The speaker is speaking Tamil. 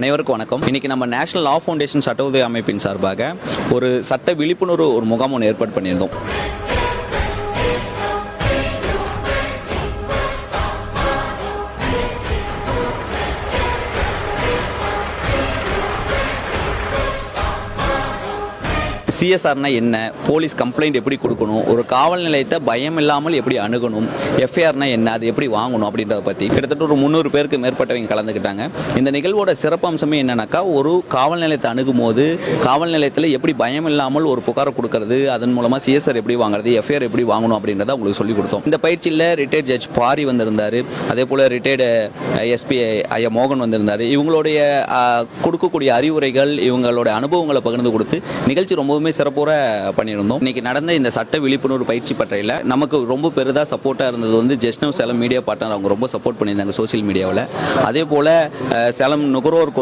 அனைவருக்கும் வணக்கம். இன்னைக்கு நம்ம நேஷனல் லா ஃபவுண்டேஷன் சட்ட உதவி அமைப்பின் சார்பாக ஒரு சட்ட விழிப்புணர்வு முகாம் ஒன்று ஏற்பாடு பண்ணியிருந்தோம். சிஎஸ்ஆர்னா என்ன, போலீஸ் கம்ப்ளைண்ட் எப்படி கொடுக்கணும், ஒரு காவல் நிலையத்தை பயம் இல்லாமல் எப்படி அணுகணும், எஃப்ஐஆர்னா என்ன, அது எப்படி வாங்கணும் அப்படின்றத பற்றி கிட்டத்தட்ட ஒரு 300 பேருக்கு மேற்பட்டவங்க கலந்துக்கிட்டாங்க. இந்த நிகழ்வோட சிறப்பம்சமே என்னன்னாக்கா, ஒரு காவல் நிலையத்தை அணுகும் போது காவல் நிலையத்தில் எப்படி பயம் இல்லாமல் ஒரு புகாரை கொடுக்கறது, அதன் மூலமாக சிஎஸ்ஆர் எப்படி வாங்குறது, எஃப்ஐஆர் எப்படி வாங்கணும் அப்படின்றத உங்களுக்கு சொல்லிக் கொடுத்தோம். இந்த பயிற்சியில் ரிட்டையர்ட் ஜட்ஜ் பாரி வந்திருந்தார், அதே போல் ரிட்டையர்டு எஸ்பி ஐயா மோகன் வந்திருந்தார். இவங்களுடைய கொடுக்கக்கூடிய அறிவுரைகள், இவங்களோட அனுபவங்களை பகிர்ந்து கொடுத்து நிகழ்ச்சி ரொம்பவுமே சிறப்போட பண்ணியிருந்தோம். இன்னைக்கு நடந்த இந்த சட்ட விழிப்புணர்வு பயிற்சி பற்றையில் நமக்கு ரொம்ப பெரிதாக சப்போர்ட்டாக இருந்தது வந்து just now Salem media partner. அவங்க ரொம்ப சப்போர்ட் பண்ணியிருந்தாங்க சோசியல் மீடியாவில். அதே போல் சேலம் நுகர்வோர்